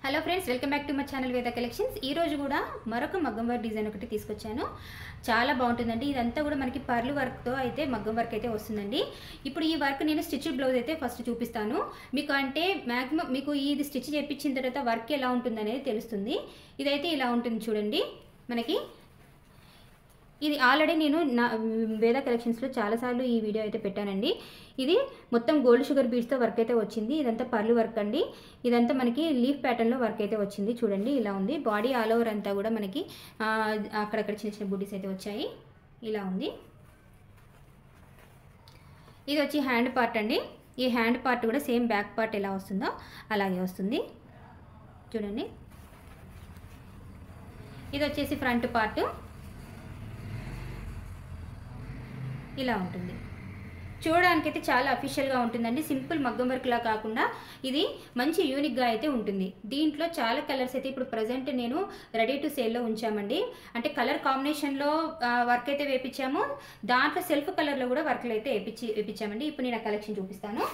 Hello friends, welcome back to my channel వేద collections. ఈ రోజు కూడా మరొక మగ్గం వర్క్ డిజైన్ ఒకటి తీసుకొచ్చాను. చాలా బాగుంటుందండి. ఇదంతా కూడా మనకి పర్ల్ వర్క్తో అయితే మగ్గం వర్క్ అయితే వస్తుందండి. ఇప్పుడు ఈ వర్క్ నేను స్టిచ్ బ్లౌజ్ అయితే ఫస్ట్ చూపిస్తాను మీకు. అంటే మ్యాక్సిమం మీకు ఇది స్టిచ్ చేయించిన తర్వాత వర్క్ ఎలా ఉంటుంది అనేది తెలుస్తుంది. ఇదైతే ఇలా ఉంటుంది చూడండి. మనకి ఇది ఆల్రెడీ నేను నా వేద కలెక్షన్స్లో చాలాసార్లు ఈ వీడియో అయితే పెట్టానండి. ఇది మొత్తం గోల్డ్ షుగర్ బీడ్స్తో వర్క్ అయితే వచ్చింది. ఇదంతా పర్లు వర్క్ అండి. ఇదంతా మనకి లీఫ్ ప్యాటర్న్లో వర్క్ అయితే వచ్చింది. చూడండి ఇలా ఉంది. బాడీ ఆల్ ఓవర్ అంతా కూడా మనకి అక్కడక్కడ చిన్న చిన్న బుడ్డీస్ అయితే వచ్చాయి. ఇలా ఉంది. ఇది వచ్చి హ్యాండ్ పార్ట్ అండి. ఈ హ్యాండ్ పార్ట్ కూడా సేమ్ బ్యాక్ పార్ట్ ఎలా వస్తుందో అలాగే వస్తుంది. చూడండి. ఇది వచ్చేసి ఫ్రంట్ పార్ట్ ఇలా ఉంటుంది. చూడడానికైతే చాలా అఫీషియల్గా ఉంటుందండి. సింపుల్ మగ్గం వర్క్లా కాకుండా ఇది మంచి యూనిక్గా అయితే ఉంటుంది. దీంట్లో చాలా కలర్స్ అయితే ఇప్పుడు ప్రజెంట్ నేను రెడీ టు సేల్లో ఉంచామండి. అంటే కలర్ కాంబినేషన్లో వర్క్ అయితే వేయించాము. దాంట్లో సెల్ఫ్ కలర్లో కూడా వర్క్లు అయితే వేయించామండి. ఇప్పుడు నేను ఆ కలెక్షన్ చూపిస్తాను.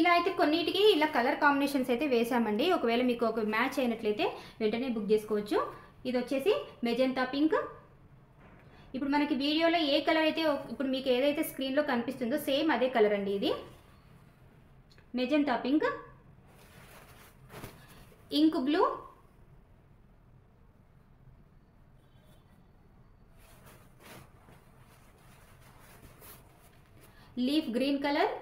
ఇలా అయితే కొన్నిటికి ఇలా కలర్ కాంబినేషన్స్ అయితే వేసామండి. ఒకవేళ మీకు ఒక మ్యాచ్ అయినట్లయితే వెంటనే బుక్ చేసుకోవచ్చు. ఇది వచ్చేసి మెజెంతా పింక్. ఇప్పుడు మనకి వీడియోలో ఏ కలర్ అయితే ఇప్పుడు మీకు ఏదైతే స్క్రీన్లో కనిపిస్తుందో సేమ్ అదే కలర్ అండి. ఇది magenta pink, ink blue, leaf green colour,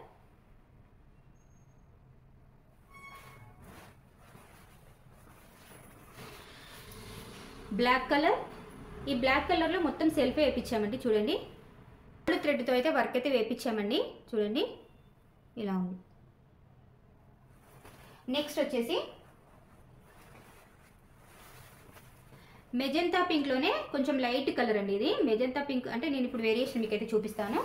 black colour. ఈ బ్లాక్ కలర్లో మొత్తం సెల్ఫే వేయించామండి. చూడండి. గోల్డ్ థ్రెడ్తో అయితే వర్క్ అయితే వేయించామండి. చూడండి ఇలా ఉంది. నెక్స్ట్ వచ్చేసి మెజెంతా పింక్లోనే కొంచెం లైట్ కలర్ అండి. ఇది మెజెంతా పింక్ అంటే నేను ఇప్పుడు వేరియేషన్ మీకు అయితే చూపిస్తాను.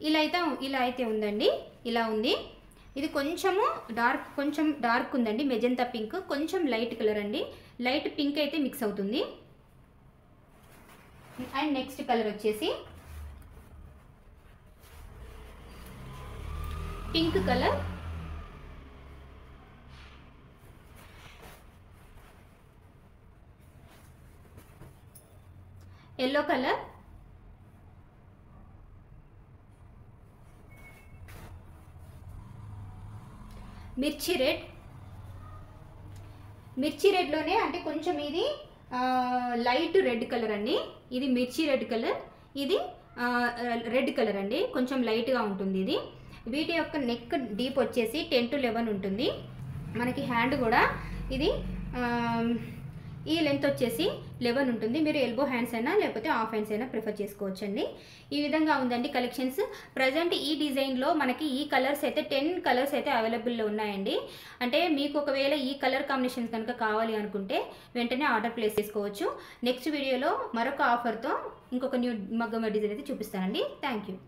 ఇలా అయితే ఉందండి. ఇలా ఉంది. ఇది కొంచెం డార్క్ ఉందండి. మెజెంతా పింక్ కొంచెం లైట్ కలర్ అండి. లైట్ పింక్ అయితే మిక్స్ అవుతుంది. అండ్ నెక్స్ట్ కలర్ వచ్చేసి పింక్ కలర్, ఎల్లో కలర్, మిర్చి రెడ్లోనే అంటే కొంచెం ఇది లైట్ రెడ్ కలర్ అండి. ఇది మిర్చి రెడ్ కలర్, ఇది రెడ్ కలర్ అండి. కొంచెం లైట్గా ఉంటుంది ఇది. వీటి యొక్క నెక్ డీప్ వచ్చేసి 10 to 11 ఉంటుంది. మనకి హ్యాండ్ కూడా ఇది ఈ లెంత్ వచ్చేసి 11 ఉంటుంది. మీరు ఎల్బో హ్యాండ్స్ అయినా లేకపోతే హాఫ్ హ్యాండ్స్ అయినా ప్రిఫర్ చేసుకోవచ్చండి. ఈ విధంగా ఉందండి కలెక్షన్స్. ప్రజెంట్ ఈ డిజైన్లో మనకి ఈ కలర్స్ అయితే 10 కలర్స్ అయితే అవైలబుల్లో ఉన్నాయండి. అంటే మీకు ఒకవేళ ఈ కలర్ కాంబినేషన్స్ కనుక కావాలి అనుకుంటే వెంటనే ఆర్డర్ ప్లేస్ చేసుకోవచ్చు. నెక్స్ట్ వీడియోలో మరొక ఆఫర్తో ఇంకొక న్యూ మగ్గం డిజైన్ అయితే చూపిస్తానండి. Thank you.